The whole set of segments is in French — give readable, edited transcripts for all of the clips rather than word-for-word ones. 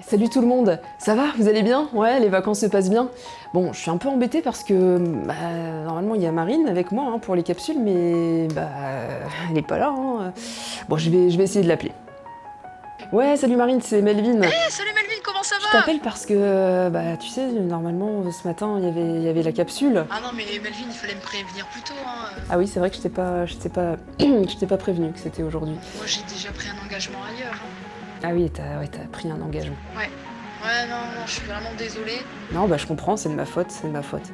Salut tout le monde, ça va? Vous allez bien? Ouais, les vacances se passent bien? Bon, je suis un peu embêtée parce que normalement il y a Marine avec moi pour les capsules, mais elle est pas là. Bon, je vais essayer de l'appeler. Ouais, salut Marine, c'est Melvin. Hey, salut Melvin, comment ça va? Je t'appelle parce que, tu sais, normalement ce matin il y avait la capsule. Ah non mais Melvin, il fallait me prévenir plus tôt. Ah oui, c'est vrai que je t'ai pas prévenu que c'était aujourd'hui. Moi j'ai déjà pris un engagement ailleurs. Ah oui, t'as pris un engagement. Ouais, non, je suis vraiment désolée. Non, je comprends, c'est de ma faute.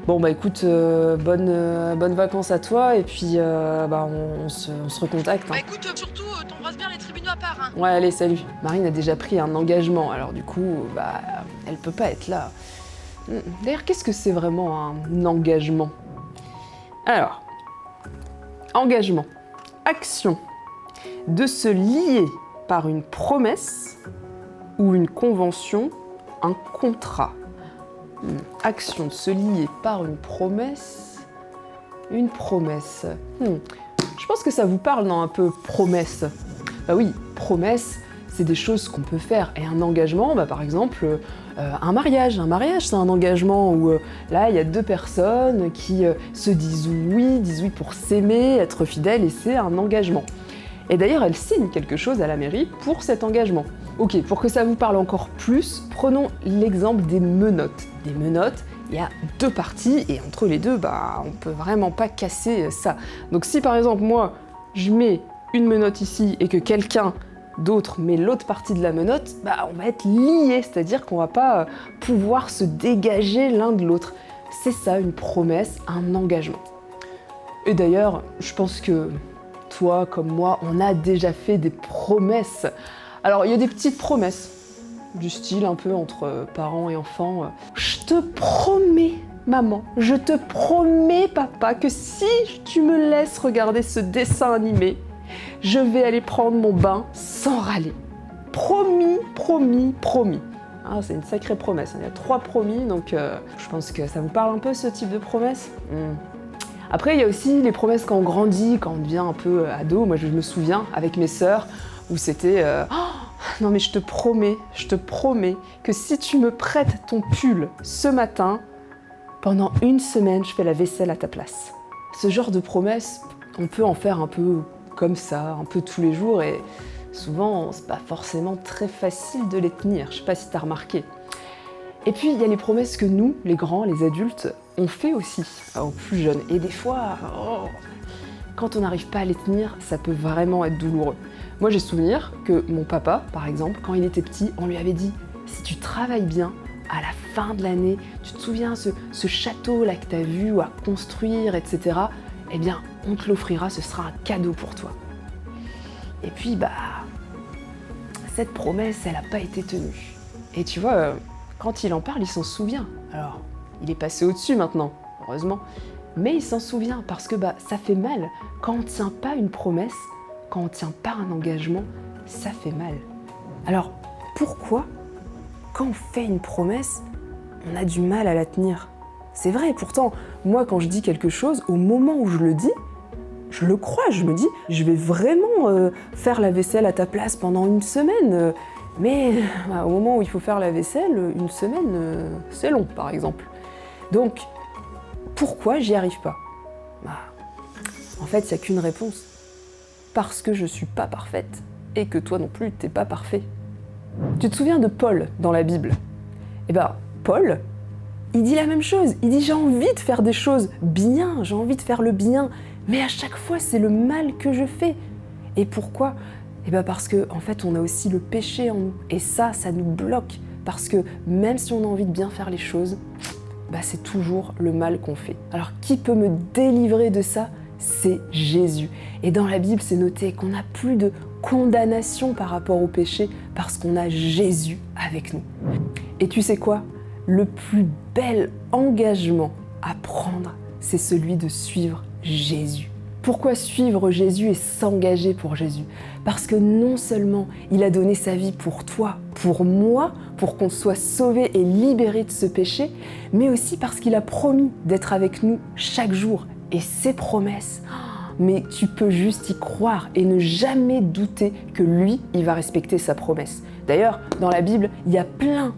Bon, écoute, bonnes vacances à toi, et puis, on se recontacte. Bah écoute, surtout, t'embrasses bien les tribunaux à part. Ouais, allez, salut. Marine a déjà pris un engagement, alors du coup, elle peut pas être là. D'ailleurs, qu'est-ce que c'est vraiment un engagement? Alors, engagement, action, de se lier par une promesse ou une convention, un contrat. Action, de se lier par une promesse. Une promesse. Je pense que ça vous parle, non, un peu promesse. Bah oui, promesse, c'est des choses qu'on peut faire. Et un engagement, par exemple, un mariage. Un mariage, c'est un engagement où là, il y a deux personnes qui se disent oui pour s'aimer, être fidèles, et c'est un engagement. Et d'ailleurs, elles signent quelque chose à la mairie pour cet engagement. Ok, pour que ça vous parle encore plus, prenons l'exemple des menottes. Des menottes, il y a deux parties et entre les deux, on peut vraiment pas casser ça. Donc si par exemple moi, je mets une menotte ici et que quelqu'un d'autre met l'autre partie de la menotte, on va être liés, c'est-à-dire qu'on va pas pouvoir se dégager l'un de l'autre. C'est ça une promesse, un engagement. Et d'ailleurs, je pense que toi comme moi, on a déjà fait des promesses. Alors, il y a des petites promesses, du style un peu entre parents et enfants. Je te promets, maman, je te promets, papa, que si tu me laisses regarder ce dessin animé, je vais aller prendre mon bain sans râler. Promis, promis, promis. C'est une sacrée promesse, il y a 3 promis, donc je pense que ça vous parle un peu ce type de promesse. Après, il y a aussi les promesses quand on grandit, quand on devient un peu ado. Moi, je me souviens, avec mes sœurs, où c'était non mais je te promets que si tu me prêtes ton pull ce matin, pendant 1 semaine, je fais la vaisselle à ta place. Ce genre de promesses, on peut en faire un peu comme ça, un peu tous les jours, et souvent, c'est pas forcément très facile de les tenir. Je sais pas si t'as remarqué. Et puis, il y a les promesses que nous, les grands, les adultes, on fait aussi aux plus jeunes. Et des fois, quand on n'arrive pas à les tenir, ça peut vraiment être douloureux. Moi, j'ai souvenir que mon papa, par exemple, quand il était petit, on lui avait dit « Si tu travailles bien, à la fin de l'année, tu te souviens, ce château-là que tu as vu à construire, etc. Eh bien, on te l'offrira, ce sera un cadeau pour toi. » Et puis, cette promesse, elle n'a pas été tenue. Et tu vois, quand il en parle, il s'en souvient. Alors, il est passé au-dessus maintenant, heureusement. Mais il s'en souvient parce que ça fait mal. Quand on ne tient pas une promesse, quand on ne tient pas un engagement, ça fait mal. Alors, pourquoi, quand on fait une promesse, on a du mal à la tenir? C'est vrai, pourtant, moi, quand je dis quelque chose, au moment où je le dis, je le crois, je me dis, je vais vraiment faire la vaisselle à ta place pendant 1 semaine. Mais au moment où il faut faire la vaisselle, 1 semaine, c'est long, par exemple. Donc, pourquoi j'y arrive pas? En fait, il n'y a qu'une réponse. Parce que je suis pas parfaite et que toi non plus, t'es pas parfait. Tu te souviens de Paul dans la Bible? Paul, il dit la même chose. Il dit j'ai envie de faire des choses bien, j'ai envie de faire le bien, mais à chaque fois, c'est le mal que je fais. Et pourquoi? Parce que en fait, on a aussi le péché en nous. Et ça nous bloque. Parce que même si on a envie de bien faire les choses, c'est toujours le mal qu'on fait. Alors, qui peut me délivrer de ça? C'est Jésus. Et dans la Bible, c'est noté qu'on n'a plus de condamnation par rapport au péché parce qu'on a Jésus avec nous. Et tu sais quoi? Le plus bel engagement à prendre, c'est celui de suivre Jésus. Pourquoi suivre Jésus et s'engager pour Jésus? Parce que non seulement il a donné sa vie pour toi, pour moi, pour qu'on soit sauvés et libérés de ce péché, mais aussi parce qu'il a promis d'être avec nous chaque jour. Et ses promesses, mais tu peux juste y croire et ne jamais douter que lui, il va respecter sa promesse. D'ailleurs, dans la Bible, il y a plein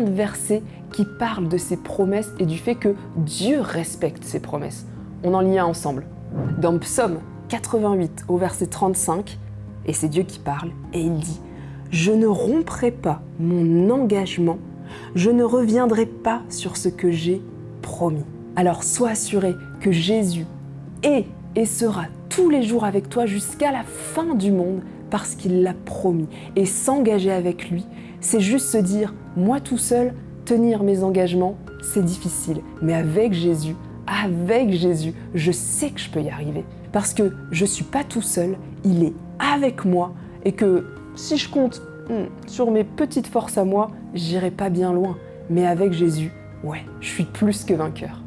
de versets qui parlent de ses promesses et du fait que Dieu respecte ses promesses. On en lit un ensemble. Dans Psaume 88, au verset 35, et c'est Dieu qui parle, et il dit « Je ne romprai pas mon engagement, je ne reviendrai pas sur ce que j'ai promis. » Alors sois assuré que Jésus est et sera tous les jours avec toi jusqu'à la fin du monde parce qu'il l'a promis. Et s'engager avec lui, c'est juste se dire « Moi tout seul, tenir mes engagements, c'est difficile. Mais avec Jésus, je sais que je peux y arriver. Parce que je ne suis pas tout seul, il est avec moi et que si je compte sur mes petites forces à moi, j'irai pas bien loin. Mais avec Jésus, ouais, je suis plus que vainqueur. »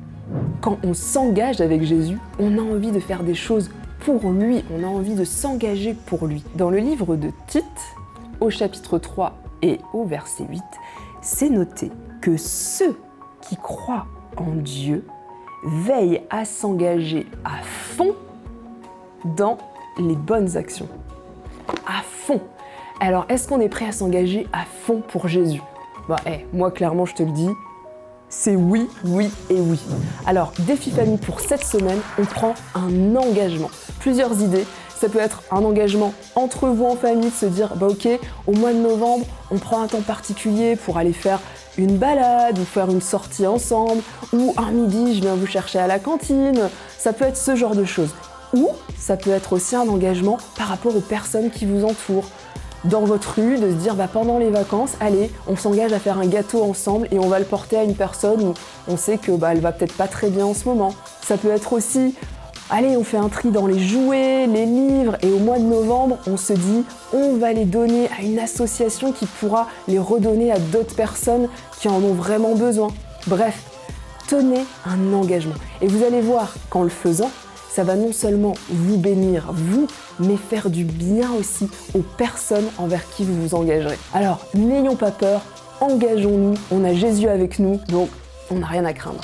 Quand on s'engage avec Jésus, on a envie de faire des choses pour lui, on a envie de s'engager pour lui. Dans le livre de Tite, au chapitre 3 et au verset 8, c'est noté que ceux qui croient en Dieu veillent à s'engager à fond dans les bonnes actions. À fond. Alors, est-ce qu'on est prêt à s'engager à fond pour Jésus ? Moi, clairement, je te le dis, c'est oui, oui et oui. Alors, défi famille pour cette semaine, on prend un engagement. Plusieurs idées. Ça peut être un engagement entre vous en famille, de se dire, ok, au mois de novembre, on prend un temps particulier pour aller faire une balade ou faire une sortie ensemble, ou un midi, je viens vous chercher à la cantine. Ça peut être ce genre de choses. Ou ça peut être aussi un engagement par rapport aux personnes qui vous entourent. Dans votre rue, de se dire pendant les vacances, allez, on s'engage à faire un gâteau ensemble et on va le porter à une personne où on sait que elle va peut-être pas très bien en ce moment. Ça peut être aussi, allez, on fait un tri dans les jouets, les livres et au mois de novembre, on se dit, on va les donner à une association qui pourra les redonner à d'autres personnes qui en ont vraiment besoin. Bref, tenez un engagement. Et vous allez voir qu'en le faisant, ça va non seulement vous bénir, vous, mais faire du bien aussi aux personnes envers qui vous vous engagerez. Alors, n'ayons pas peur, engageons-nous, on a Jésus avec nous, donc on n'a rien à craindre.